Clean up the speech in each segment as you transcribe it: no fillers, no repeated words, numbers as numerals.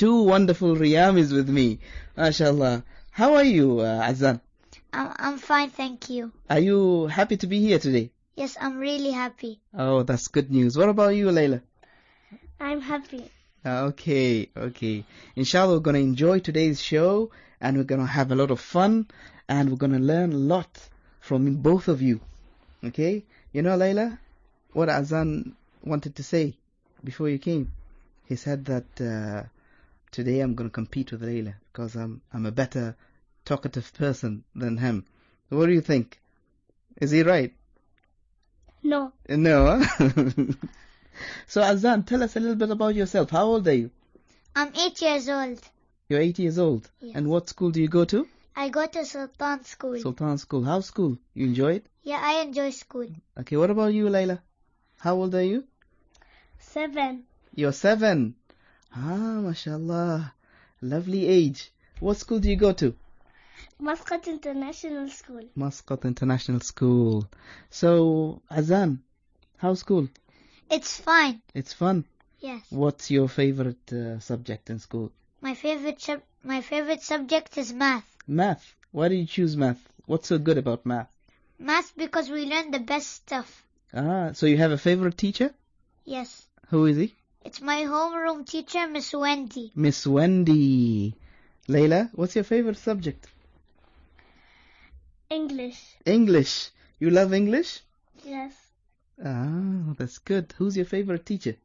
two wonderful Riyamis with me. MashaAllah. How are you, Azan? I'm fine, thank you. Are you happy to be here today? Yes, I'm really happy. Oh, that's good news. What about you, Layla? I'm happy. Okay. Inshallah, we're going to enjoy today's show, and we're going to have a lot of fun, and we're going to learn a lot from both of you. Okay? You know, Layla, what Azan wanted to say before you came? He said that today I'm going to compete with Layla because I'm a better talkative person than him. What do you think? Is he right? No. No, huh? So Azan, tell us a little bit about yourself. How old are you? I'm 8 years old. You're 8 years old. Yes. And what school do you go to? I go to Sultan School. Sultan School. How's school? You enjoy it? Yeah, I enjoy school. Okay, what about you, Layla? How old are you? 7. You're 7. MashaAllah. Lovely age. What school do you go to? Muscat International School. Muscat International School. So, Azan, how's school? It's fine. It's fun. Yes. What's your favorite subject in school? My favorite subject is math. Math. Why did you choose math? What's so good about math? Math because we learn the best stuff. So you have a favorite teacher? Yes. Who is he? It's my homeroom teacher, Miss Wendy. Miss Wendy. Layla, what's your favorite subject? English. English. You love English? Yes. That's good. Who's your favorite teacher?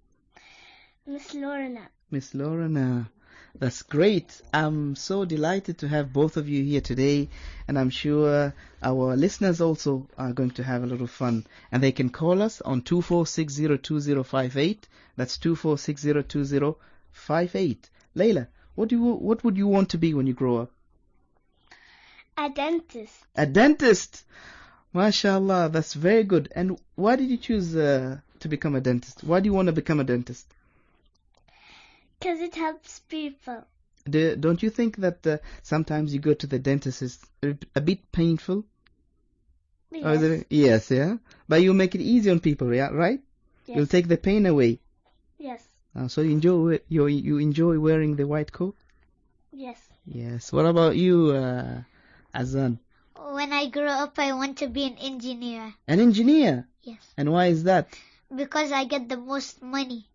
Miss Lorna. Miss Lorna. That's great. I'm so delighted to have both of you here today, and I'm sure our listeners also are going to have a lot of fun. And they can call us on 24602058. That's 24602058. Layla, what would you want to be when you grow up? A dentist. A dentist. MashaAllah, that's very good. And why did you choose to become a dentist? Why do you want to become a dentist? Because it helps people. Don't you think that sometimes you go to the dentist is a bit painful? Yes. Or is it? Yes, yeah? But you make it easy on people, yeah, right? Yes. You'll take the pain away. Yes. So you enjoy wearing the white coat? Yes. Yes. What about you, Azan? When I grow up, I want to be an engineer. An engineer? Yes. And why is that? Because I get the most money.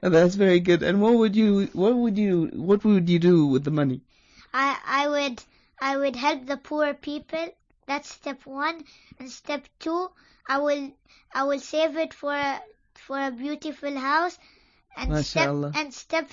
That's very good. And what would you do with the money? I would help the poor people. That's step 1. And step 2, I will save it for a beautiful house. And step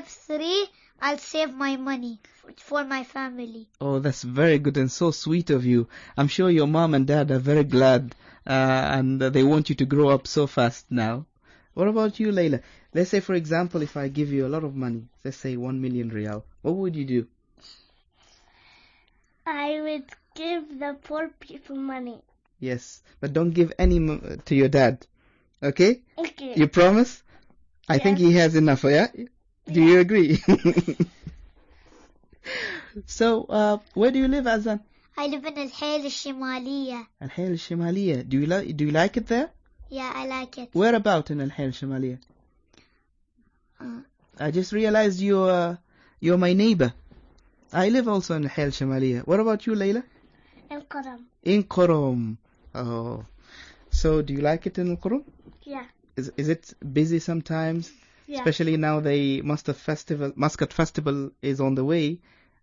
3, I'll save my money for my family. Oh, that's very good and so sweet of you. I'm sure your mom and dad are very glad and they want you to grow up so fast now. What about you, Layla? Let's say, for example, if I give you a lot of money, let's say 1 million riyal, what would you do? I would give the poor people money. Yes, but don't give any to your dad. Okay? Okay. You promise? I think he has enough, yeah? Do you agree? So, where do you live, Azan? I live in Al-Hayl Al-Shimaliya. Al-Hayl Al-Shimaliya. Do you like it there? Yeah, I like it. Where about in Al-Hayl Al-Shimaliya? I just realized you're my neighbor. I live also in Al-Hayl Al-Shimaliya. What about you, Layla? In Qaram. In Qaram. Oh. So, do you like it in Al-Qaram? Yeah. Is it busy sometimes? Yeah. Especially now the Muscat Festival is on the way.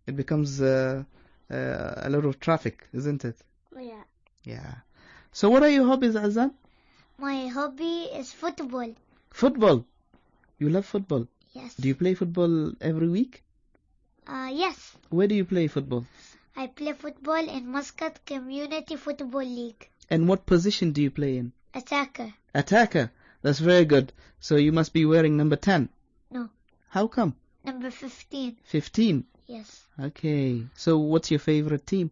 It becomes a lot of traffic, isn't it? Yeah. Yeah. So what are your hobbies, Azan? My hobby is football. Football? You love football? Yes. Do you play football every week? Yes. Where do you play football? I play football in Muscat Community Football League. And what position do you play in? Attacker. Attacker. That's very good. So you must be wearing number 10. No. How come? Number 15. 15? Yes. Okay. So what's your favorite team?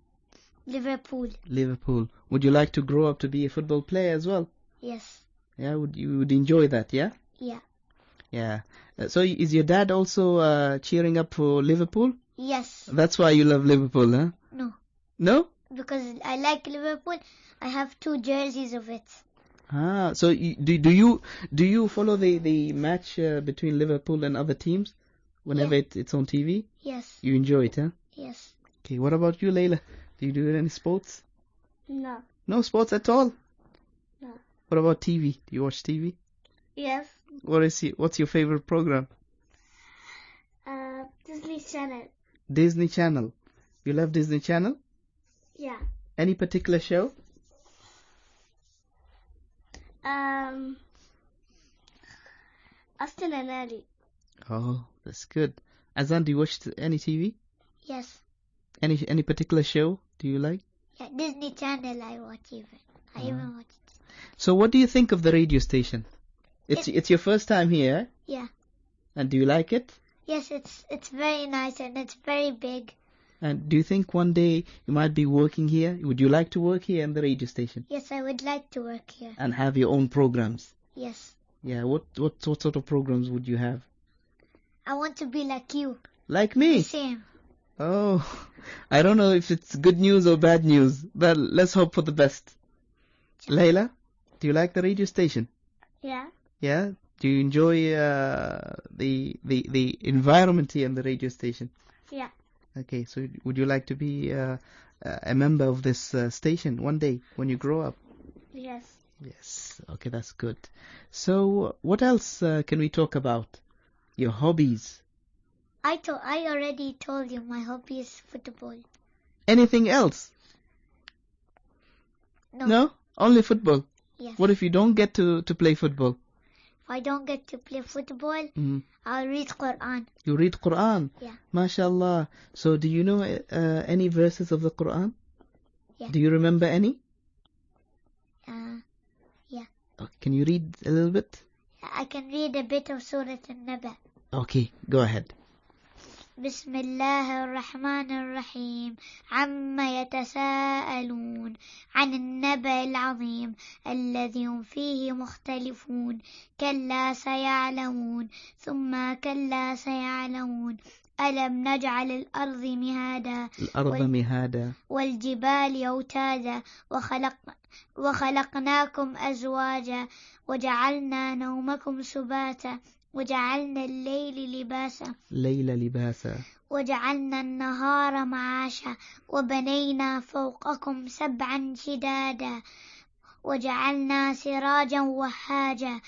Liverpool. Liverpool. Would you like to grow up to be a football player as well? Yes. Yeah, you would enjoy that, yeah? Yeah. Yeah. So is your dad also cheering up for Liverpool? Yes. That's why you love Liverpool, huh? No. No? Because I like Liverpool. I have 2 jerseys of it. Ah, so do you follow the match between Liverpool and other teams whenever it's on TV? Yes. You enjoy it, huh? Yes. Okay, what about you, Layla? Do you do any sports? No. No sports at all? No. What about TV? Do you watch TV? Yes. What's your favorite program? Disney Channel. Disney Channel. You love Disney Channel? Yeah. Any particular show? Austin and Ellie. Oh, that's good. Azan, do you watch any TV? Yes. Any particular show do you like? Yeah, Disney Channel I watch even. I even watch it. So what do you think of the radio station? It's your first time here? Yeah. And do you like it? Yes, it's very nice and it's very big. And do you think one day you might be working here? Would you like to work here in the radio station? Yes, I would like to work here. And have your own programs? Yes. Yeah, what sort of programs would you have? I want to be like you. Like me? The same. Oh, I don't know if it's good news or bad news, but let's hope for the best. Layla, do you like the radio station? Yeah. Yeah? Do you enjoy the environment here in the radio station? Yeah. Okay, so would you like to be a member of this station one day when you grow up? Yes. Yes. Okay, that's good. So, what else can we talk about? Your hobbies. I already told you my hobby is football. Anything else? No. No? Only football? Yes. What if you don't get to play football? If I don't get to play football, I'll read Quran. You read Quran? Yeah. MashaAllah. So do you know any verses of the Quran? Yeah. Do you remember any? Yeah. Oh, can you read a little bit? I can read a bit of Surah An-Naba. Okay, go ahead. بسم الله الرحمن الرحيم عما يتساءلون عن النبأ العظيم الذي هم فيه مختلفون كلا سيعلمون ثم كلا سيعلمون ألم نجعل الأرض مهادا والجبال أوتادا وخلقناكم أزواجا وجعلنا نومكم سباتا وجعلنا الليل لباسا وجعلنا النهار معاشا وبنينا فوقكم سبعا شدادا وجعلنا سراجا وهاجا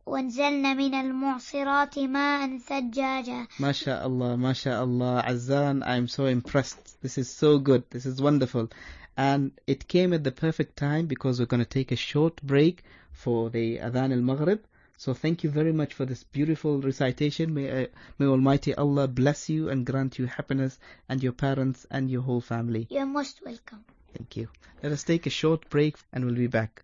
وانزلنا من المعصرات ماء ثجاجا. MashaAllah, MashaAllah. Azan, I'm so impressed. This is so good. This is wonderful. And it came at the perfect time because we're going to take a short break for the Adhan al-Maghrib. So thank you very much for this beautiful recitation. May Almighty Allah bless you and grant you happiness and your parents and your whole family. You're most welcome. Thank you. Let us take a short break and we'll be back.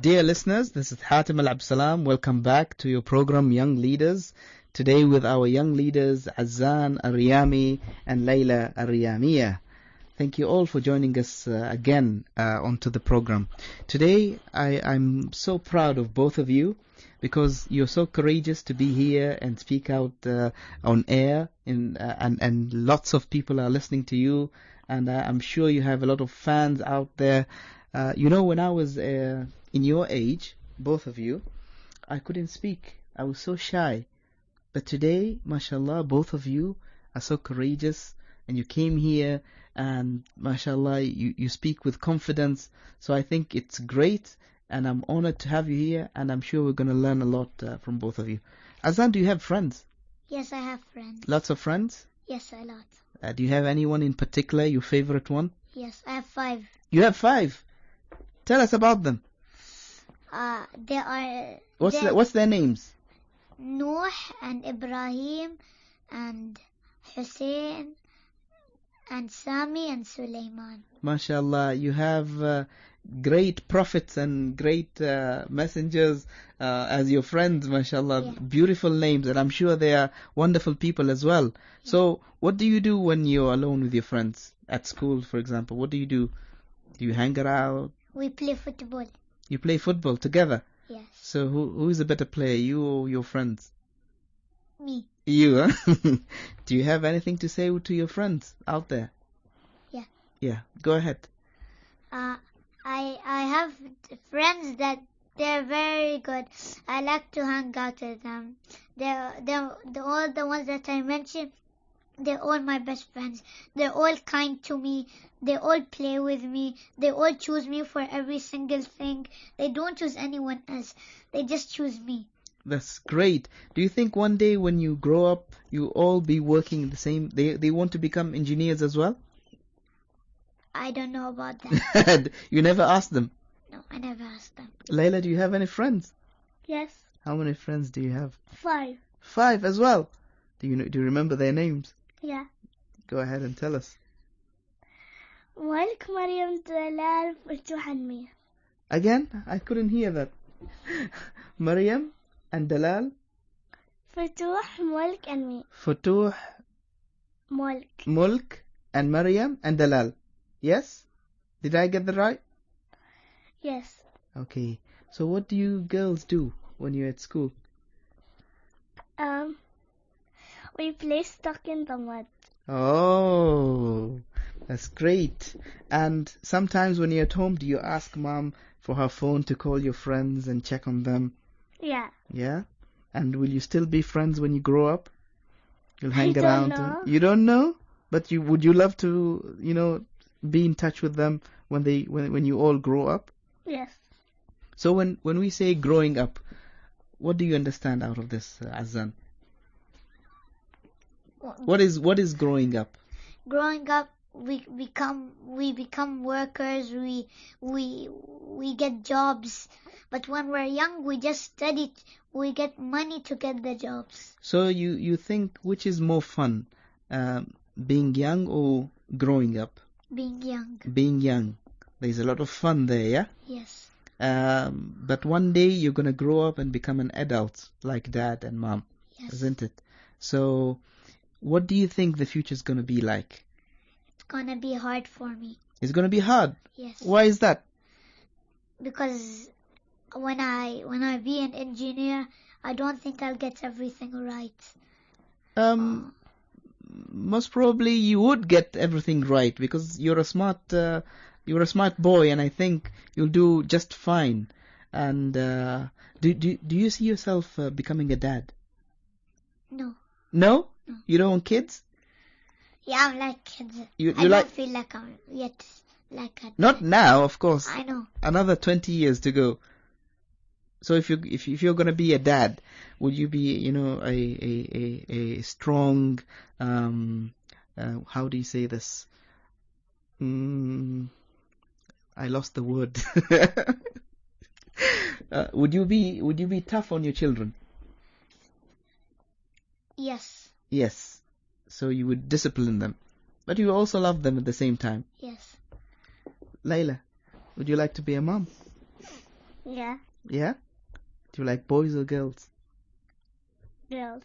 Dear listeners, this is Hatim Al-Absalam. Welcome back to your program Young Leaders. Today with our young leaders Azan Al-Riyami and Layla Al-Riyamiyah. Thank you all for joining us again onto the program. Today, I'm so proud of both of you because you're so courageous to be here and speak out on air, and lots of people are listening to you, and I'm sure you have a lot of fans out there. When I was in your age, both of you, I couldn't speak. I was so shy. But today, mashallah, both of you are so courageous, and you came here and mashallah you speak with confidence. So I think it's great, and I'm honored to have you here, and I'm sure we're going to learn a lot from both of you. Azan, do you have friends? Yes, I have friends. Lots of friends? Yes, a lot. Do you have anyone in particular, your favorite one? Yes, I have 5. You have 5? Tell us about them. They are... What's their names? Nuh and Ibrahim and Hussein and Sami and Sulaiman. MashaAllah, you have great prophets and great messengers as your friends, MashaAllah. Yeah. Beautiful names, and I'm sure they are wonderful people as well. Yeah. So, what do you do when you're alone with your friends? At school, for example, what do you do? Do you hang around? We play football. You play football together? Yes. So, who is a better player, you or your friends? Me. You, huh? Do you have anything to say to your friends out there? Yeah. Yeah, go ahead. I have friends that they're very good. I like to hang out with them. They're all the ones that I mentioned. They're all my best friends. They're all kind to me. They all play with me. They all choose me for every single thing. They don't choose anyone else. They just choose me. That's great. Do you think one day when you grow up, you all be working the same? They want to become engineers as well? I don't know about that. You never asked them? No, I never asked them. Layla, do you have any friends? Yes. How many friends do you have? 5. 5 as well. Do you remember their names? Yeah. Go ahead and tell us. Malik, Maryam, Dalal, Futuh, and me. Again? I couldn't hear that. Maryam and Dalal? Futuh, Malik, and me. Futuh, Mulk, and Maryam and Dalal. Yes? Did I get that right? Yes. Okay. So what do you girls do when you're at school? We play stuck in the mud. Oh, that's great. And sometimes when you're at home, do you ask mom for her phone to call your friends and check on them? Yeah. Yeah? And will you still be friends when you grow up? You'll hang I around. don't know. You don't know? But would you love to, be in touch with them when you all grow up? Yes. So when we say growing up, what do you understand out of this, Azan? What is growing up? Growing up, we become workers. We get jobs. But when we're young, we just study. We get money to get the jobs. So you think which is more fun, being young or growing up? Being young. Being young. There's a lot of fun there, yeah? Yes. But one day you're going to grow up and become an adult like dad and mom, Yes. isn't it? So what do you think the future's going to be like? It's gonna be hard for me. It's going to be hard. Yes. Why is that? Because when I be an engineer, I don't think I'll get everything right. Most probably you would get everything right because you're a smart boy, and I think you'll do just fine. And do you see yourself becoming a dad? No. No? No. You don't want kids? Yeah, I'm like kids. You I like don't feel like I'm yet like a not dad. now, of course. I know. Another 20 years to go. So if you're gonna be a dad, would you be a strong how do you say this? I lost the word. Would you be tough on your children? Yes. Yes. So you would discipline them, but you also love them at the same time. Yes. Layla, would you like to be a mom? Yeah. Yeah? Do you like boys or girls? Girls.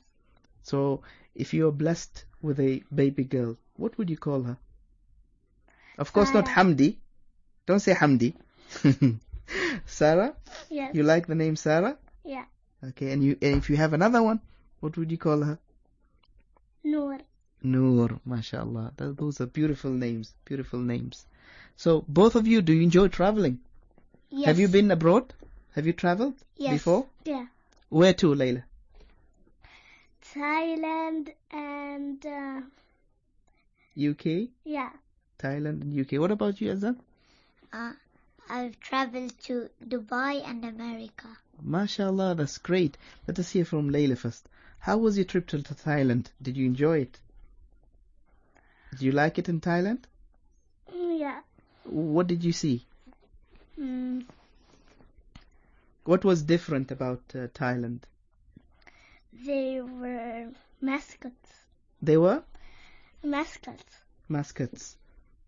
So if you are blessed with a baby girl, what would you call her? Of course not Sarah. Hamdi. Don't say Hamdi. Sarah? Yes. You like the name Sarah? Yeah. Okay, and if you have another one, what would you call her? Noor. Noor, mashallah. Those are beautiful names. Beautiful names. So both of you, do you enjoy traveling? Yes. Have you been abroad? Have you traveled Yes. before? Yeah. Where to, Layla? Thailand and UK? yeah. Thailand and UK. What about you, Azan? I've traveled to Dubai and America. MashaAllah, that's great. Let us hear from Layla first. How was your trip to Thailand? Did you enjoy it? Did you like it in Thailand? Yeah. What did you see? What was different about Thailand? They were mascots. They were? Mascots. Mascots.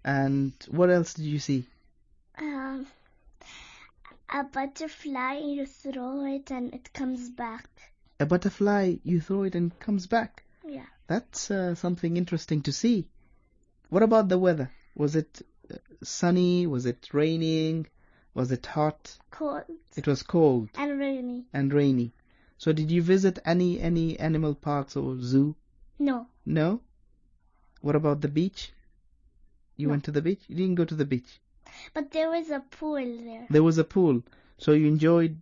And what else did you see? A butterfly, you throw it and it comes back. A butterfly, you throw it and it comes back. Yeah. That's something interesting to see. What about the weather? Was it sunny? Was it raining? Was it hot? Cold. It was cold And rainy. and rainy. So did you visit any animal parks or zoo? No. No? What about the beach? You No. went to the beach? You didn't go to the beach? But there was a pool there. There was a pool, so you enjoyed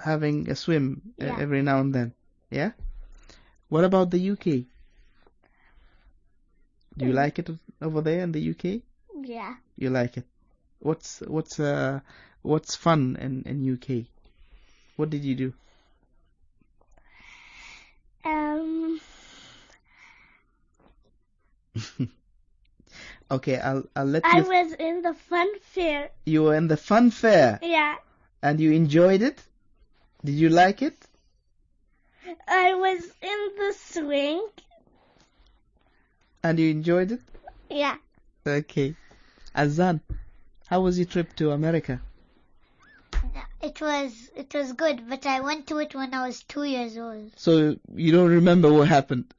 having a swim Yeah. every now and then. Yeah. What about the UK? Do you like it over there in the UK? Yeah. You like it? What's fun in UK? What did you do? Okay, I'll let you. I was in the fun fair. You were in the fun fair Yeah. and you enjoyed it? Did you like it? I was in the swing. And you enjoyed it? Yeah. Okay. Azan, how was your trip to America? It was good, but I went to it when I was 2 years old. So you don't remember what happened?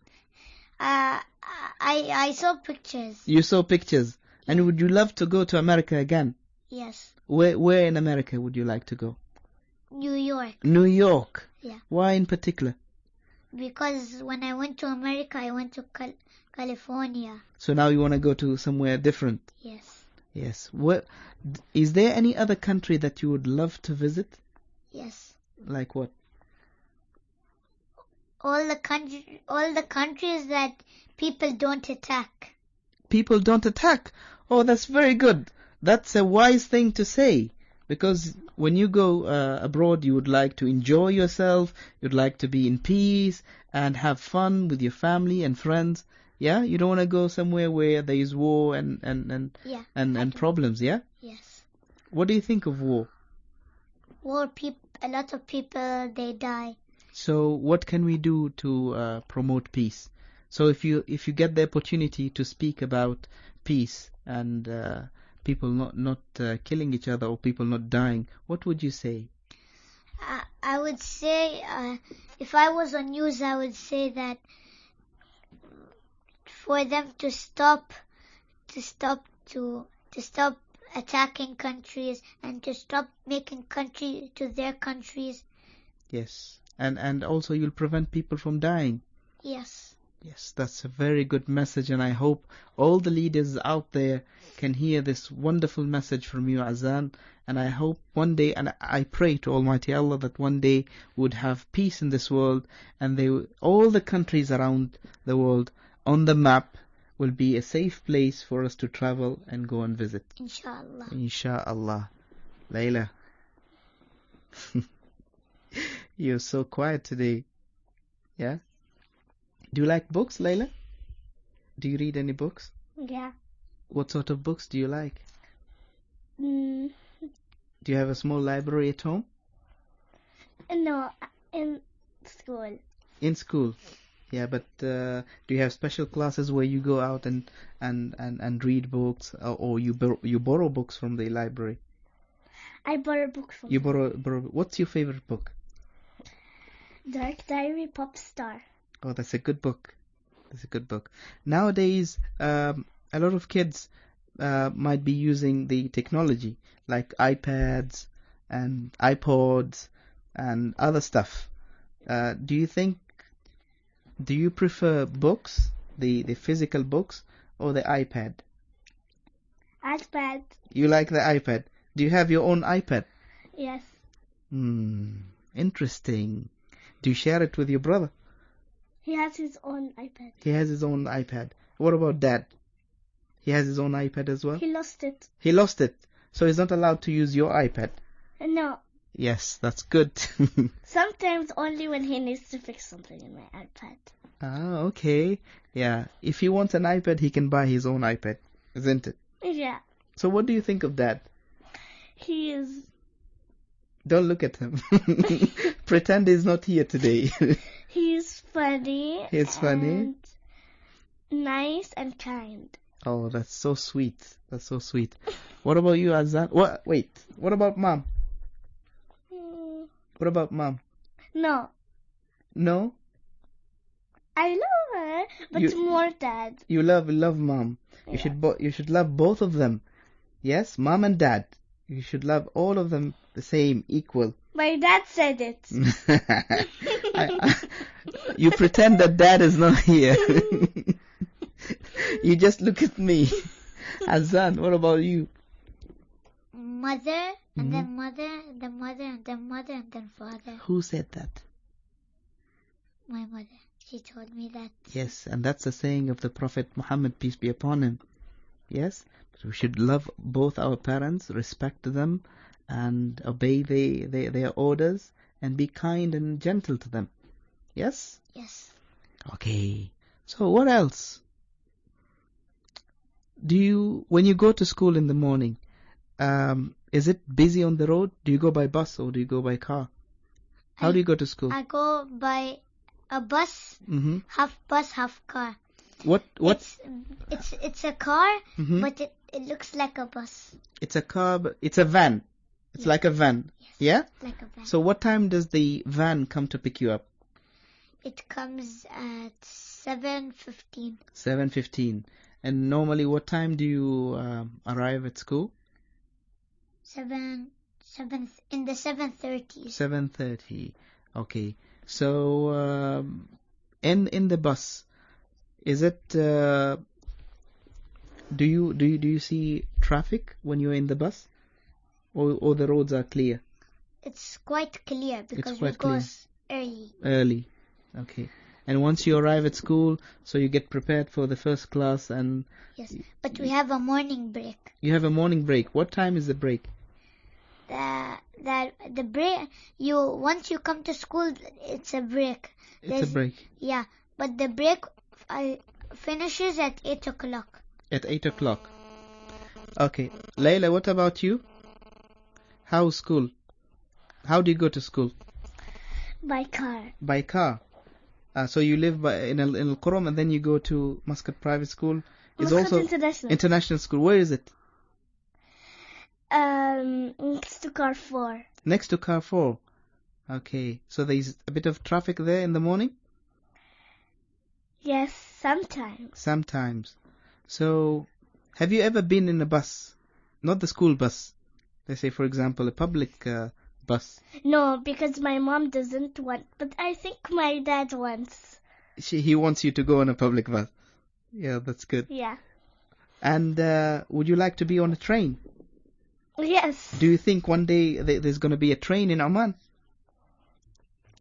I saw pictures. You saw pictures. And would you love to go to America again? Yes. Where in America would you like to go? New York. New York? Yeah. Why in particular? Because when I went to America, I went to California. So now you want to go to somewhere different? Yes. Yes. Is there any other country that you would love to visit? Yes. Like what? All the countries that people don't attack. People don't attack. Oh, that's very good. That's a wise thing to say. Because when you go abroad, you would like to enjoy yourself. You'd like to be in peace and have fun with your family and friends. Yeah, you don't want to go somewhere where there is war and problems. Yeah. Yes. What do you think of war? War, a lot of people they die. So what can we do to promote peace? So if you get the opportunity to speak about peace and people not killing each other or people not dying, what would you say? I would say if I was on news, I would say that for them to stop attacking countries and to stop making country to their countries. Yes. And also you'll prevent people from dying. Yes. Yes, that's a very good message, and I hope all the leaders out there can hear this wonderful message from you, Azan. And I hope one day, and I pray to Almighty Allah that one day would have peace in this world, and all the countries around the world on the map will be a safe place for us to travel and go and visit. Inshallah. Inshallah. Layla. You're so quiet today. Yeah? Do you like books, Layla? Do you read any books? Yeah. What sort of books do you like? Do you have a small library at home? No, in school. In school? Yeah, but do you have special classes where you go out and read books, or you borrow books from the library? I borrow books from You borrow. What's your favorite book? Dark Diary Pop Star. Oh, that's a good book. That's a good book. Nowadays, a lot of kids might be using the technology like iPads and iPods and other stuff. Do you prefer books, the physical books, or the iPad? iPad. You like the iPad. Do you have your own iPad? Yes. Interesting. Do you share it with your brother? He has his own iPad. He has his own iPad. What about Dad? He has his own iPad as well? He lost it. He lost it. So he's not allowed to use your iPad? No. Yes, that's good. Sometimes only when he needs to fix something in my iPad. Ah, okay. Yeah. If he wants an iPad, he can buy his own iPad, isn't it? Yeah. So what do you think of that? He is... Don't look at him. Pretend he's not here today. He's funny. He's funny. Nice and kind. Oh, that's so sweet. That's so sweet. What about you, Azan? Wait. What about Mom? What about Mom? No. No? I love her, but more Dad. You love Mom. Yeah. You should love both of them. Yes, Mom and Dad. You should love all of them the same, equal. My dad said it. You pretend that Dad is not here. You just look at me. Azan, what about you? mother, and Mhm. then mother, then mother, and then mother, and then father. Who said that? My mother. She told me that. Yes, and that's the saying of the Prophet Muhammad, peace be upon him. Yes, but we should love both our parents, respect them, and obey their orders, and be kind and gentle to them. Yes? Yes. Okay. So what else? When you go to school in the morning, is it busy on the road? Do you go by bus or do you go by car? How do you go to school? I go by a bus, Mm-hmm. half car. What? It's a car, Mm-hmm. but it looks like a bus. It's a car, but it's a van. It's like a van. Yes. Yeah? Like a van. So what time does the van come to pick you up? It comes at 7:15. 7:15. And normally what time do you arrive at school? 7 in the 7:30. 7:30. Okay. So in the bus, is it do you see traffic when you're in the bus? Or the roads are clear? It's quite clear because quite we go clear. early. Early. Okay. And once you arrive at school, so you get prepared for the first class and Yes, but we have a morning break. you have a morning break. What time is the break? The break, once you come to school, it's a break. It's a break. Yeah, but the break finishes at 8 o'clock. At 8 o'clock. Okay. Layla, what about you? How's school? How do you go to school? By car. By car. So you live in Al-Quram and then you go to Muscat Private School. It's Muscat also International. International School. Where is it? Next to car 4. Next to car 4. Okay. So there's a bit of traffic there in the morning? Yes, sometimes. Sometimes. So, have you ever been in a bus? Not the school bus. Let's say, for example, a public bus. No, because my mom doesn't want, but I think my dad wants. He wants you to go on a public bus. Yeah, that's good. Yeah. And would you like to be on a train? Yes. Do you think one day there's going to be a train in Oman?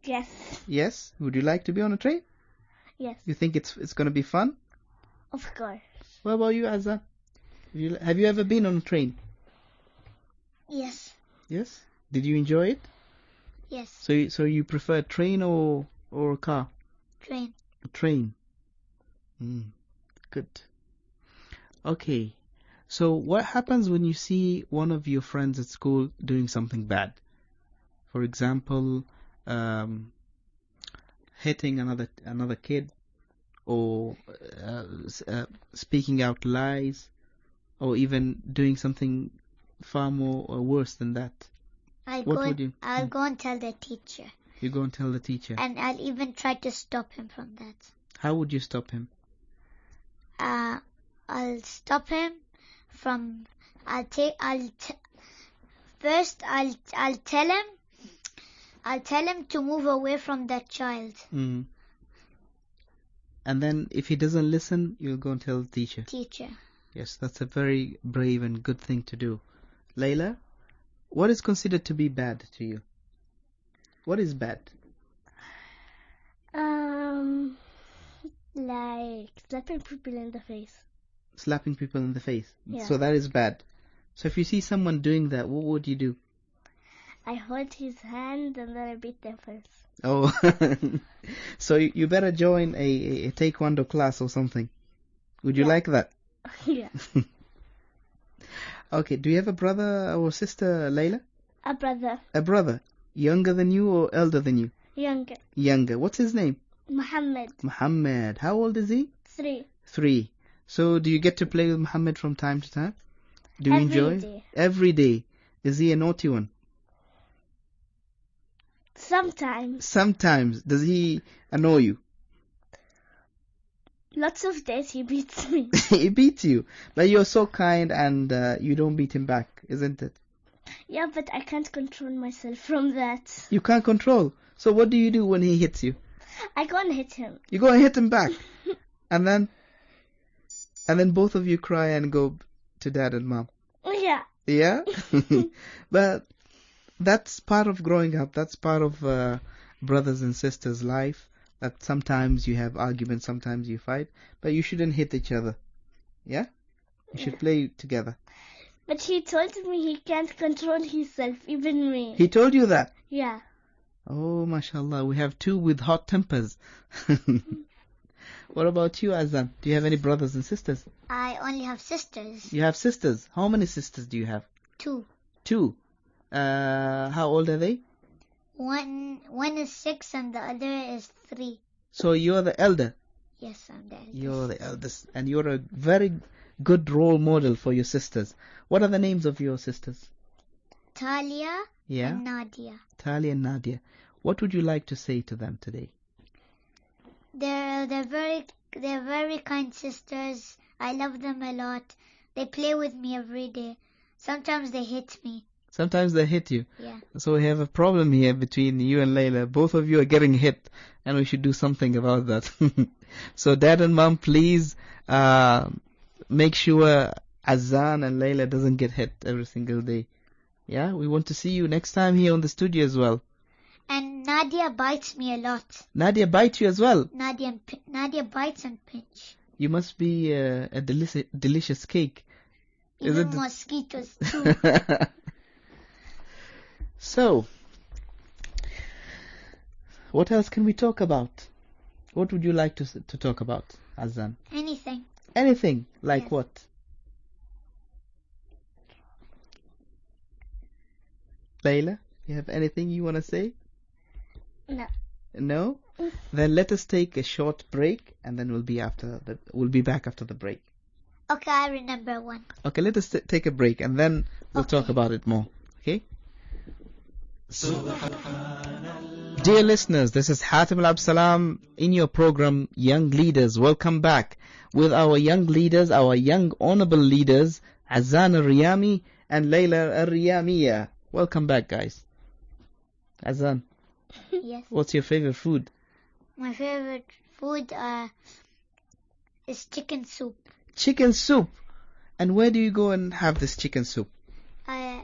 Yes. Yes? Would you like to be on a train? Yes. You think it's going to be fun? Of course. What about you, Azza? Have you ever been on a train? Yes. Yes? Did you enjoy it? Yes. So you prefer train or a car? Train. A train. Good. Okay. So what happens when you see one of your friends at school doing something bad? For example, hitting another kid, or speaking out lies, or even doing something far more or worse than that. I'll Hmm. go and tell the teacher. You go and tell the teacher. And I'll even try to stop him from that. How would you stop him? I'll stop him from. First I'll tell him to move away from that child. And then if he doesn't listen, you'll go and tell the teacher. Teacher. Yes, that's a very brave and good thing to do. Layla, what is considered to be bad to you? What is bad? Like slapping people in the face. Slapping people in the face. Yeah. So that is bad. So if you see someone doing that, what would you do? I hold his hand and then I beat them first. Oh, so you better join a taekwondo class or something. Would you like that? Yeah. Okay, do you have a brother or sister, Layla? A brother. A brother. Younger than you or elder than you? Younger. Younger. What's his name? Muhammad. Muhammad. How old is he? 3. 3. So do you get to play with Muhammad from time to time? Do you enjoy? Day. Every day. Is he a naughty one? Sometimes. Sometimes. Does he annoy you? Lots of days he beats me. He beats you. But you're so kind and you don't beat him back, isn't it? Yeah, but I can't control myself from that. You can't control. So what do you do when he hits you? I go and hit him. You go and hit him back. and then both of you cry and go to dad and mom. Yeah. Yeah? But that's part of growing up. That's part of brothers and sisters' life. That sometimes you have arguments, sometimes you fight, but you shouldn't hit each other. Yeah? You should play together. But he told me he can't control himself, even me. He told you that? Yeah. Oh, mashallah, we have two with hot tempers. What about you, Azan? Do you have any brothers and sisters? I only have sisters. You have sisters. How many sisters do you have? 2. Two. How old are they? One is 6 and the other is 3. So you're the elder. Yes, I'm the eldest. You're the eldest. And you're a very good role model for your sisters. What are the names of your sisters? Talia Yeah? and Nadia. Talia and Nadia. What would you like to say to them today? They're very kind sisters. I love them a lot. They play with me every day. Sometimes they hit me. Sometimes they hit you. Yeah. So we have a problem here between you and Layla. Both of you are getting hit, and we should do something about that. So Dad and Mom, please make sure Azan and Layla doesn't get hit every single day. Yeah, we want to see you next time here on the studio as well. And Nadia bites me a lot. Nadia bites you as well. Nadia bites and pinch. You must be a delicious cake. Even mosquitoes too. So, what else can we talk about? What would you like to talk about, Azan? Anything. Anything? Like Yes. what? Layla, you have anything you want to say? No. No? Then let us take a short break, and then we'll be back after the break. Okay, I remember one. Okay, let us take a break, and then we'll talk Okay. about it more. Okay? Dear listeners, this is Hatim Al-Absalam in your program Young Leaders. Welcome back with our young leaders, our young honorable leaders, Azan Al-Riyami and Layla Al-Riyamiya. Welcome back, guys. Azan, Yes. what's your favorite food? My favorite food is chicken soup. Chicken soup. And where do you go and have this chicken soup? I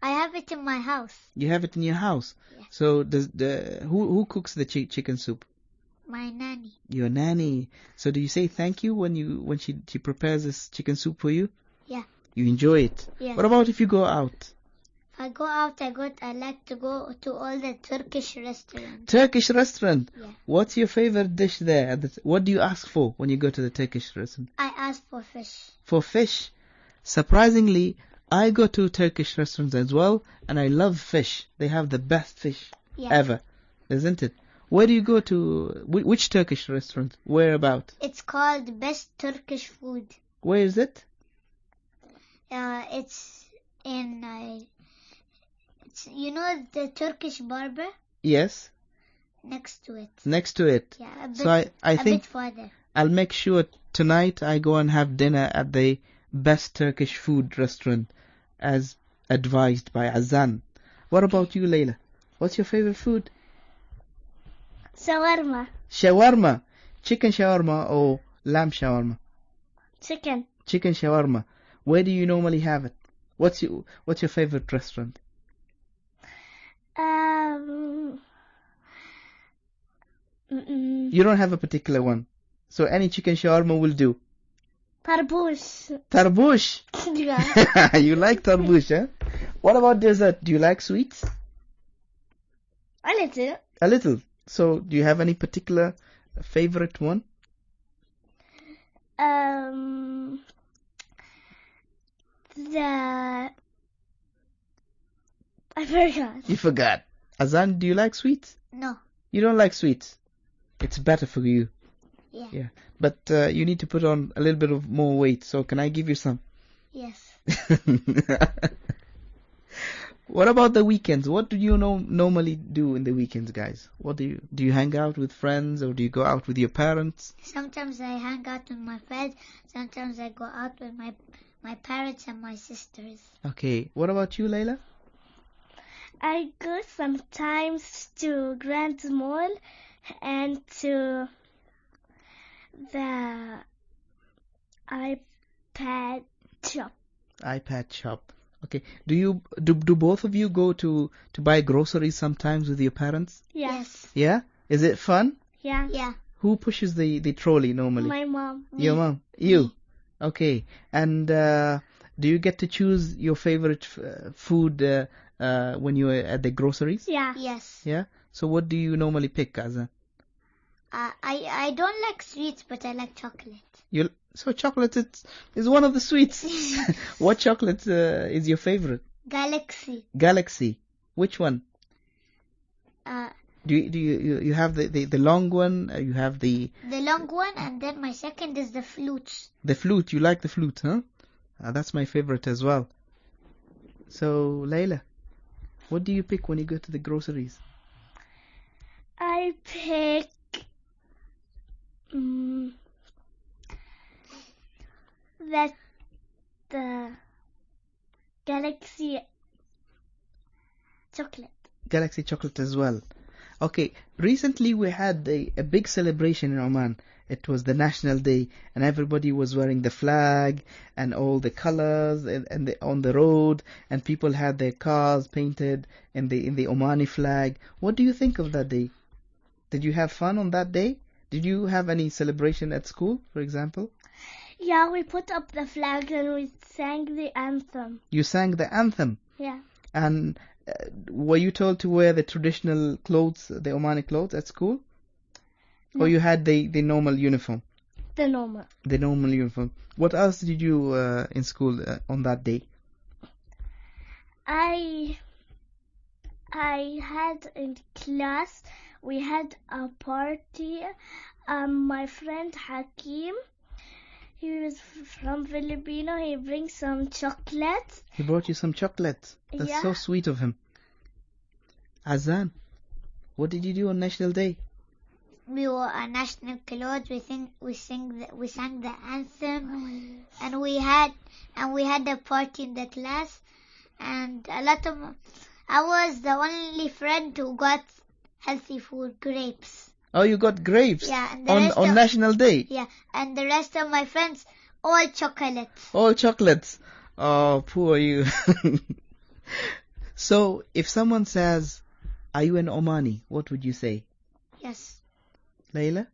have it in my house. You have it in your house. Yeah. So who cooks the chicken soup? My nanny. Your nanny. So do you say thank you when she prepares this chicken soup for you? Yeah. You enjoy it. Yeah. What about if you go out? If I go out, I like to go to all the Turkish restaurants. Turkish restaurant. Yeah. What's your favorite dish there? What do you ask for when you go to the Turkish restaurant? I ask for fish. For fish. Surprisingly, I go to Turkish restaurants as well, and I love fish. They have the best fish Yeah. ever, isn't it? Where do you go to? Which Turkish restaurant? Where about? It's called Best Turkish Food. Where is it? It's in you know the Turkish barber? Yes, Next to it. next to it. Yeah, a bit, So I a think bit farther. I'll make sure tonight I go and have dinner at the best Turkish food restaurant as advised by Azan. What about you, Layla? What's your favorite food? Shawarma. Shawarma. Chicken shawarma or lamb shawarma? Chicken. Chicken shawarma. Where do you normally have it? What's your favorite restaurant? You don't have a particular one. So any chicken shawarma will do. Tarbush. Tarbush. Yeah. You like tarbush, huh? What about dessert? Do you like sweets? A little. A little. So do you have any particular favorite one? I forgot. You forgot. Azan, do you like sweets? No. You don't like sweets. It's better for you. Yeah. But you need to put on a little bit of more weight. So can I give you some? Yes. What about the weekends? What do you normally do in the weekends, guys? What do you hang out with friends or do you go out with your parents? Sometimes I hang out with my friends. Sometimes I go out with my parents and my sisters. Okay. What about you, Layla? I go sometimes to Grand Mall and to the iPad shop. iPad shop. Okay. Do both of you go to buy groceries sometimes with your parents? Yes. Yeah? Is it fun? Yeah. Yeah. Who pushes the trolley normally? My mom. Your Me. mom? You? Me. Okay. And do you get to choose your favorite food when you're at the groceries? Yeah. Yes. Yeah? So what do you normally pick, Azan? I don't like sweets, but I like chocolate. So chocolate is one of the sweets. What chocolate is your favorite? Galaxy. Galaxy. Which one? Uh, Do you have the long one? You have the long one, and then my second is the flutes. flute. You like the flute, huh? That's my favorite as well. So Layla, what do you pick when you go to the groceries? I pick that the Galaxy chocolate. Galaxy chocolate as well. Okay, recently we had a big celebration in Oman. It was the National Day, and everybody was wearing the flag and all the colors and on the road, and people had their cars painted in the Omani flag. What do you think of that day? Did you have fun on that day? Did you have any celebration at school, for example? Yeah, we put up the flag and we sang the anthem. You sang the anthem, Yeah. and were you told to wear the traditional clothes, the Omani clothes at school? No. Or you had the normal uniform? The normal. The normal uniform. What else did you in school on that day? I had in class, we had a party. My friend Hakim, he was from Filipino. He brings some chocolate. He brought you some chocolate. That's Yeah. so sweet of him. Azan, what did you do on National Day? We wore our national clothes. We sang the anthem, and we had a party in the class, and I was the only friend who got healthy food, grapes. Oh, you got grapes. Yeah, and the rest on of, National Day. Yeah, and the rest of my friends all chocolates. All chocolates. Oh, poor you. So, if someone says, "Are you an Omani?" what would you say? Yes. Layla?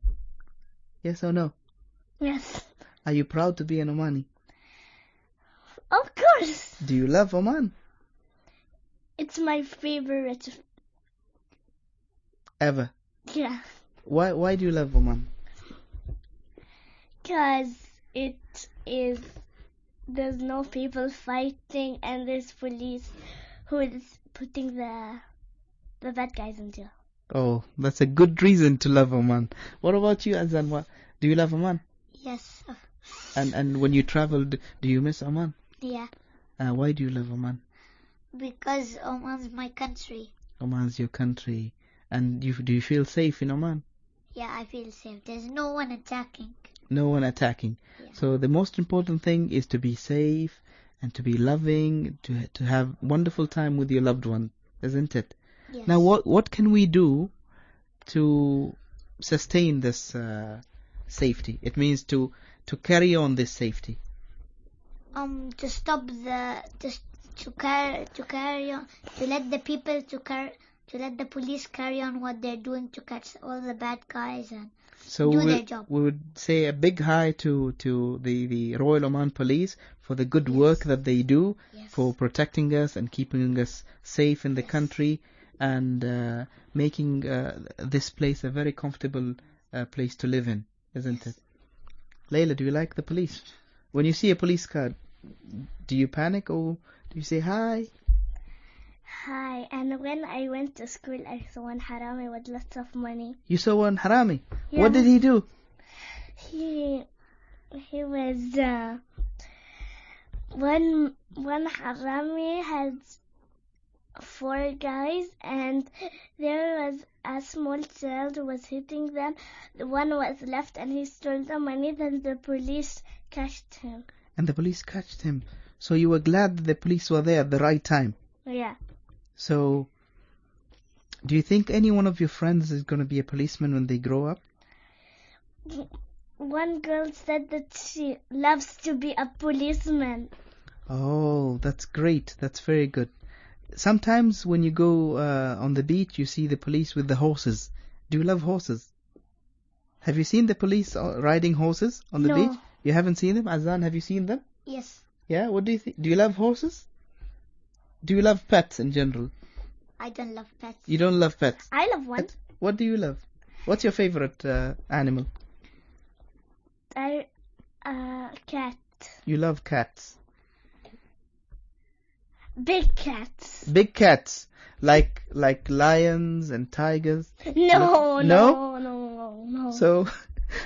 Yes or no? Yes. Are you proud to be an Omani? Of course. Do you love Oman? It's my favorite. Ever? Yeah. Why do you love Oman? Because there's no people fighting and there's police who is putting the bad guys in jail. Oh, that's a good reason to love Oman. What about you, Azan? Do you love Oman? Yes. And when you traveled, do you miss Oman? Yeah. Why do you love Oman? Because Oman's my country. Oman's your country. And do you feel safe in Oman? Yeah, I feel safe. There's no one attacking. No one attacking. Yeah. So the most important thing is to be safe and to be loving, to have wonderful time with your loved one, isn't it? Yes. Now, what can we do to sustain this safety? It means to carry on this safety. To stop to carry on, to let the police carry on what they're doing to catch all the bad guys and So do their job. we would say a big hi to the Royal Oman Police for the good work that they do Yes. for protecting us and keeping us safe in the country and making this place a very comfortable place to live in, isn't it? Layla, do you like the police? When you see a police car, do you panic or do you say hi? Hi. And when I went to school, I saw one harami with lots of money. You saw one harami. Yeah. What did he do? He was one harami had 4 guys, and there was a small child who was hitting them. The one was left, and he stole the money. Then the police catched him. And the police catched him. So you were glad that the police were there at the right time. Yeah. So, do you think any one of your friends is going to be a policeman when they grow up? One girl said that she loves to be a policeman. Oh, that's great. That's very good. Sometimes when you go on the beach, you see the police with the horses. Do you love horses? Have you seen the police riding horses on the No. beach? You haven't seen them? Azan, have you seen them? Yes. Yeah? What do you think? Do you love horses? Do you love pets in general? I don't love pets. You don't love pets? I love one. What do you love? What's your favorite animal? Cat. You love cats. Big cats. Big cats. Like Lions and tigers? No. No? So,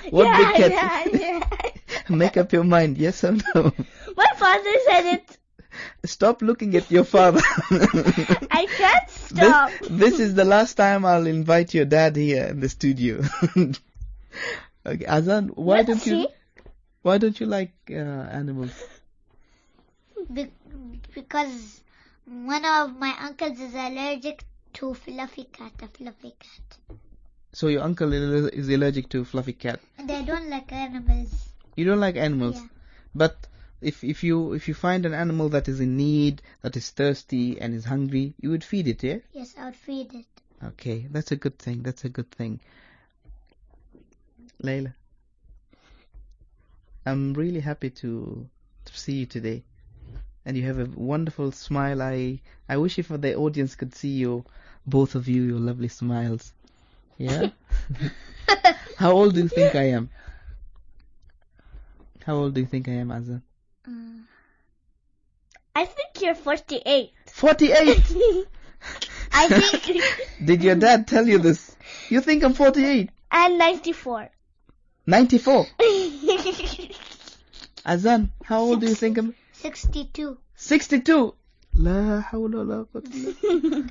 what yeah, big cats? Yeah. Make up your mind, yes or no? My father said it. Stop looking at your father. I can't stop. This is the last time I'll invite your dad here in the studio. Okay, Azan, why don't you like animals? Because one of my uncles is allergic to fluffy cat. So your uncle is allergic to fluffy cat. And I don't like animals. You don't like animals, Yeah. but if you find an animal that is in need, that is thirsty and is hungry, you would feed it, yeah? Yes, I would feed it. Okay, that's a good thing. That's a good thing. Layla, I'm really happy to see you today, and you have a wonderful smile. I wish if the audience could see you, both of you, your lovely smiles. Yeah. How old do you think I am? How old do you think I am, Azan? I think you're 48. 48. I think Did your dad tell you this? You think I'm 48? And 94. 94. Azan, how old do you think I'm? 62. 62. La hawla wala quwwata illa billah.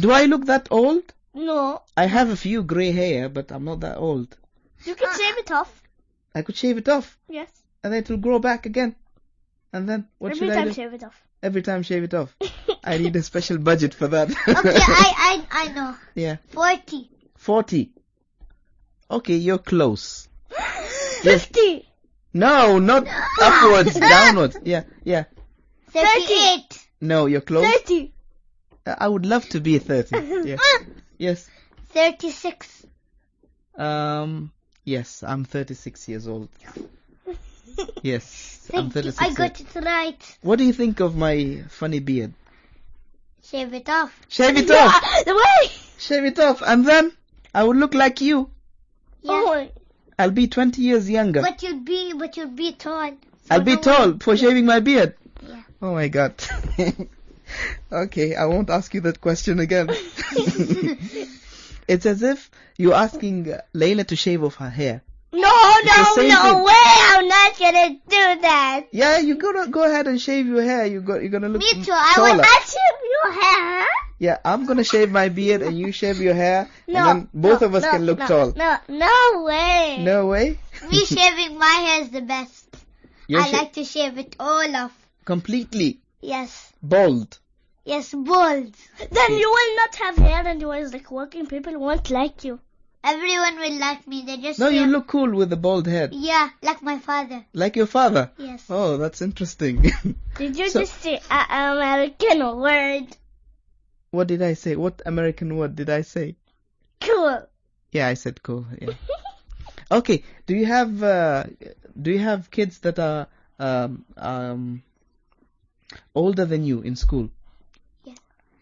Do I look that old? No. I have a few grey hair, but I'm not that old. You can shave it off. I could shave it off, Yes. and then it will grow back again. And then what Every should I time do? shave it off. Every time shave it off. I need a special budget for that. Okay, I know. Yeah. 40. 40. Okay, you're close. 50. No, not upwards, downwards. Yeah. 38. No, you're close. 30. I would love to be 30. Yeah. Yes. 36. Yes, I'm 36 years old. Yes, I'm Thank you. 36. I got it right. What do you think of my funny beard? Shave it off. Shave it off. The way. Shave it off, and then I would look like you. Yeah. Oh, I'll be 20 years younger. But you'd be tall. So I'll be no tall one- for shaving my beard. Yeah. Oh my god. Okay, I won't ask you that question again. It's as if you're asking Layla to shave off her hair. no the same thing. way. I'm not gonna do that. Yeah, you go ahead and shave your hair. You're gonna look Me too. taller. I will I shave your hair. Yeah, I'm gonna shave my beard and you shave your hair, No. and then both of us can look tall. No way. No way. Me shaving my hair is the best. You're I like to shave it all off. completely Yes. bald. Yes, bald. Then you will not have hair, and you will like working people won't like you. Everyone will like me. They just No, say, you look cool with the bald head, Yeah, like my father. like your father. Yes. Oh, that's interesting. Did you So- just say an American word? What did I say? What American word did I say? Cool. Yeah, I said cool. Yeah. Okay. Do you have kids that are older than you in school?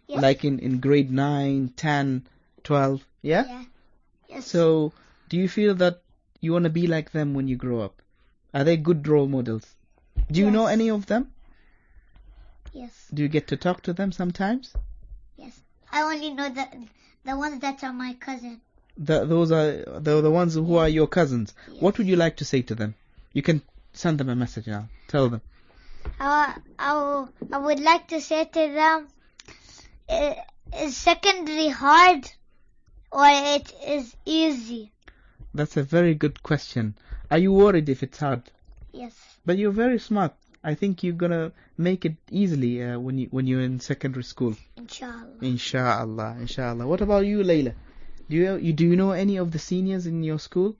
Yes. Like in grade 9, 10, 12? Yeah? Yeah. Yes. So, do you feel that you want to be like them when you grow up? Are they good role models? Do you know Yes. any of them? Yes. Do you get to talk to them sometimes? Yes. I only know the ones that are my cousin. Those are the ones who are your cousins. Yes. What would you like to say to them? You can send them a message now. Tell them. I would like to say to them, is secondary hard or it is easy? That's a very good question. Are you worried if it's hard? Yes. But you're very smart. I think you're gonna make it easily when you're in secondary school. Inshallah. Inshallah, inshallah. What about you, Layla? Do you know any of the seniors in your school?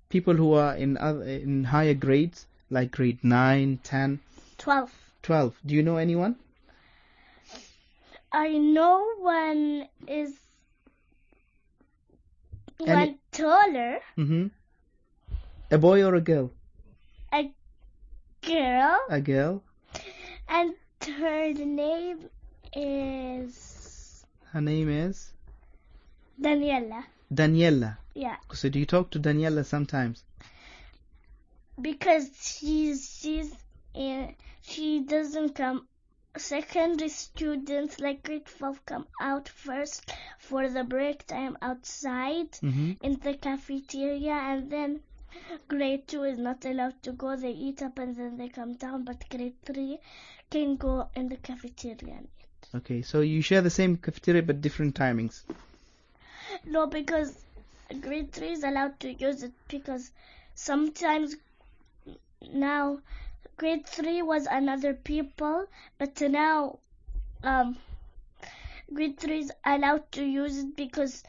People who are in higher grades, like grade 9, 10, 12. 12. Do you know anyone? I know one is Any- one taller, Mm-hmm. A boy or a girl? a girl, A girl. and her name is Her name is Daniela. Daniela. Yeah, So do you talk to Daniela sometimes? because she doesn't come. Secondary students like grade 12 come out first for the break time outside Mm-hmm. in the cafeteria, and then grade 2 is not allowed to go. They eat up and then they come down, but grade 3 can go in the cafeteria and eat. Okay, so you share the same cafeteria but different timings. No, because grade 3 is allowed to use it, because sometimes now grade 3 was another people, but now grade 3 is allowed to use it because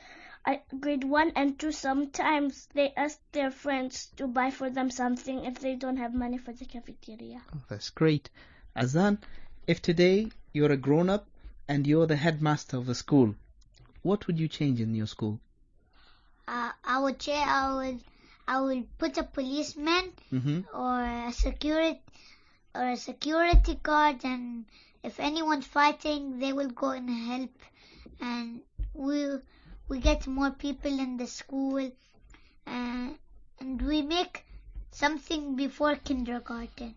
grade 1 and 2 sometimes they ask their friends to buy for them something if they don't have money for the cafeteria. Oh, that's great. Azan, if today you're a grown-up and you're the headmaster of the school, what would you change in your school? I would put a policeman Mm-hmm. or a security guard, and if anyone's fighting, they will go and help, and we get more people in the school, and we make something before kindergarten.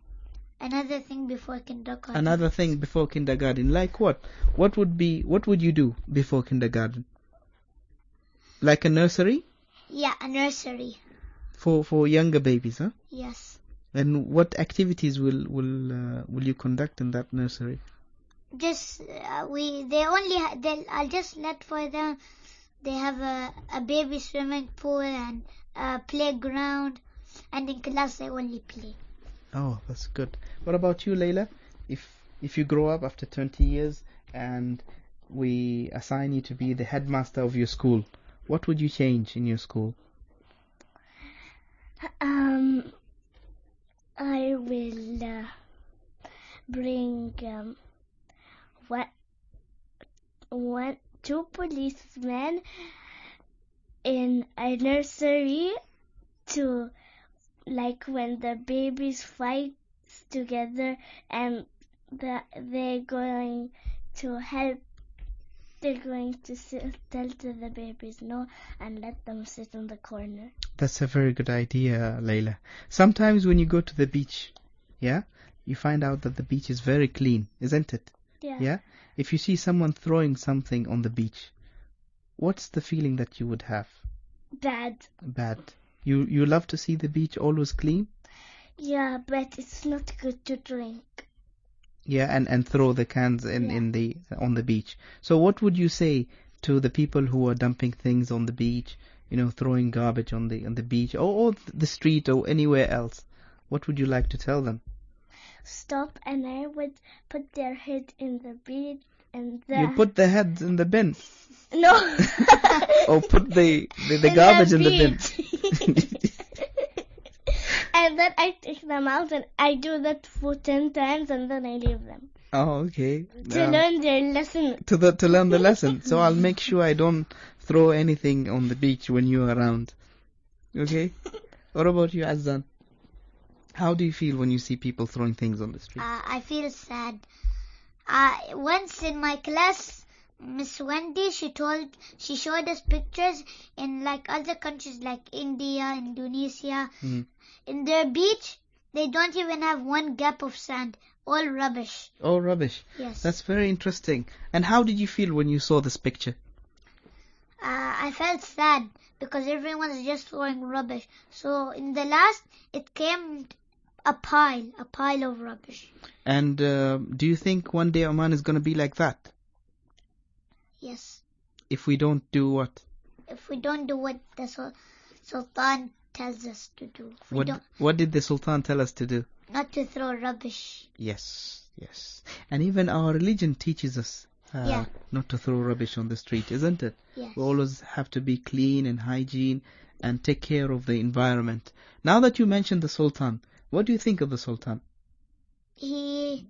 Another thing before kindergarten. Another thing before kindergarten, like what? What would you do before kindergarten? Like a nursery? Yeah, a nursery. For younger babies, huh? Yes. And what activities will you conduct in that nursery? Just I'll just let for them. They have a baby swimming pool and a playground, and in class they only play. Oh, that's good. What about you, Layla? If you grow up after 20 years and we assign you to be the headmaster of your school, what would you change in your school? I will bring two policemen in a nursery to, like, when the babies fight together, and they're going to help. They're going to tell to the babies no and let them sit in the corner. That's a very good idea, Layla. Sometimes when you go to the beach, yeah, you find out that the beach is very clean, isn't it? Yeah. Yeah? If you see someone throwing something on the beach, what's the feeling that you would have? Bad. Bad. You love to see the beach always clean? Yeah, but it's not good to drink. Yeah, and throw the cans on the beach. So what would you say to the people who are dumping things on the beach, throwing garbage on the beach or the street or anywhere else? What would you like to tell them? Stop, and I would put their head in the bin, and You put the heads in the bin. No. Or put the garbage in the bin. And then I take them out, and I do that for 10 times, and then I leave them. Oh, okay. To learn their lesson. To learn the lesson. So I'll make sure I don't throw anything on the beach when you're around. Okay? What about you, Azan? How do you feel when you see people throwing things on the street? I feel sad. Once in my class, Miss Wendy, she showed us pictures in like other countries like India, Indonesia. Mm-hmm. In their beach, they don't even have one gap of sand. All rubbish. Oh, rubbish. Yes. That's very interesting. And how did you feel when you saw this picture? I felt sad because everyone's just throwing rubbish. So in the last, it came a pile of rubbish. And do you think one day Oman is going to be like that? Yes. If we don't do what? If we don't do what the Sultan tells us to do. What did the Sultan tell us to do? Not to throw rubbish. Yes. And even our religion teaches us not to throw rubbish on the street, isn't it? Yes. We always have to be clean and hygiene and take care of the environment. Now that you mentioned the Sultan, what do you think of the Sultan? He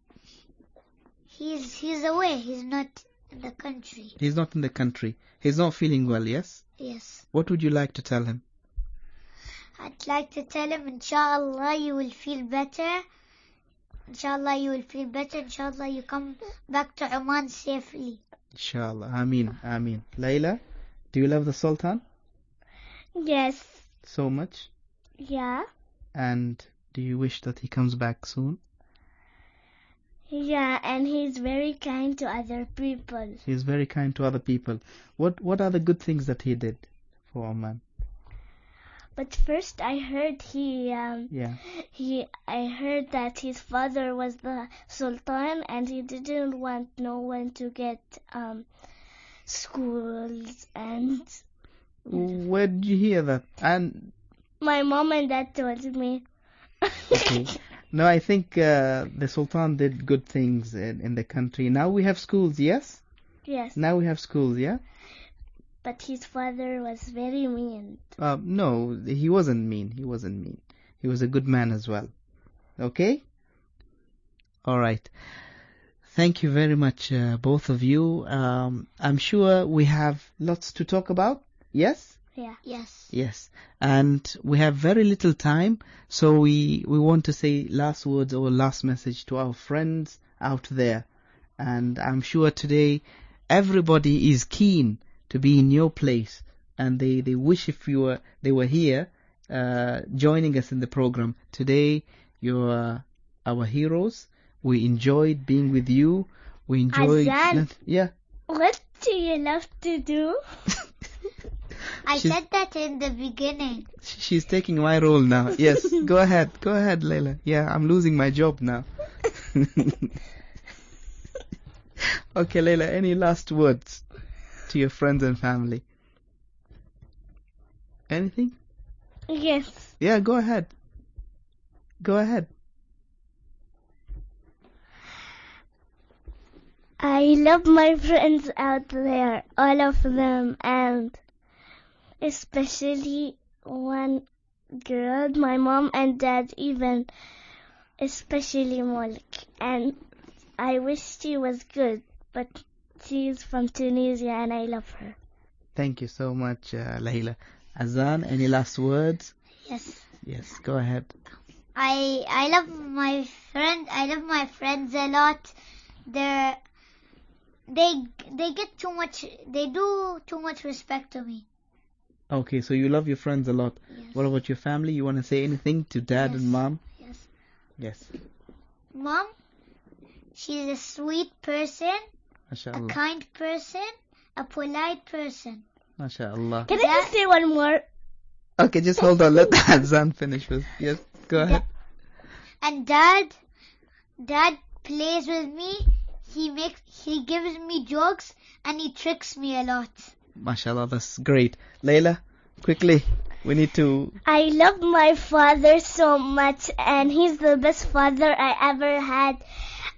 He's away. He's not in the country. He's not in the country. He's not feeling well, yes? Yes. What would you like to tell him? I'd like to tell him, inshallah, you will feel better. Inshallah, you will feel better. Inshallah, you come back to Oman safely. Inshallah. Ameen. Ameen. Layla, do you love the Sultan Yes. so much? Yeah. And do you wish that he comes back soon? Yeah, and he's very kind to other people. He's very kind to other people. What are the good things that he did for Oman? But first, I heard Yeah. I heard that his father was the Sultan, and he didn't want no one to get schools. And Where did you hear that? And my mom and dad told me. okay. No, I think the Sultan did good things in the country. Now we have schools, yes? Yes, Now we have schools, yeah? but his father was very mean. No, he wasn't mean. He wasn't mean. He was a good man as well. Okay? All right. Thank you very much, both of you. I'm sure we have lots to talk about. Yes? Yeah. Yes. Yes. And we have very little time, so we want to say last words or last message to our friends out there. And I'm sure today everybody is keen to be in your place, and they wish they were here joining us in the program. Today you're our heroes. We enjoyed being with you. We enjoyed Azan. yeah. What do you love to do? I She's- said that in the beginning. She's taking my role now. Yes, go ahead, Layla. Yeah, I'm losing my job now. Okay, Layla, any last words to your friends and family? Anything? Yes. Yeah, go ahead. Go ahead. I love my friends out there, all of them, and especially one girl, my mom and dad, even especially Malik. And I wish she was good, but she's from Tunisia and I love her. Thank you so much, Layla. Azan, any last words? Yes. Yes, go ahead. I love my friend. I love my friends a lot. They get too much. They do too much respect to me. Okay, so you love your friends a lot. Yes. What about your family? You want to say anything to dad Yes. and mom? Yes. Yes. Mom, she's a sweet person, a MashaAllah. kind person, a polite person. MashaAllah. Can I just say one more? Okay, just hold on. Let Azan finish first. Yes, go ahead. And dad plays with me. He gives me jokes and he tricks me a lot. MashaAllah, that's great. Layla, quickly, we need to... I love my father so much, and he's the best father I ever had.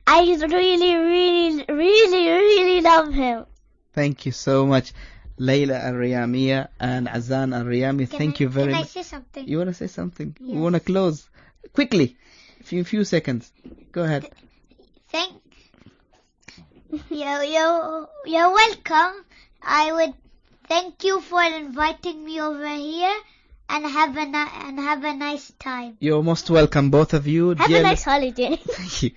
I really, really, really, really love him. Thank you so much, Layla Al-Riyamiya and Azan Al-Riyami. Thank you very Can I much. say something? You want to say something? We Yes. want to close. Quickly, few seconds. Go ahead. You're welcome. I would thank you for inviting me over here, and have a nice time. You're most welcome, both of you. Have a nice holiday. Thank you.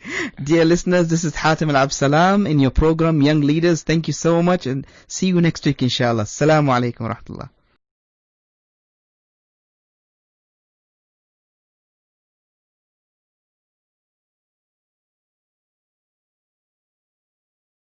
Dear listeners, this is Hatim Al-Absalam in your program, Young Leaders. Thank you so much, and see you next week, inshallah. Assalamu alaikum wa rahmatullah.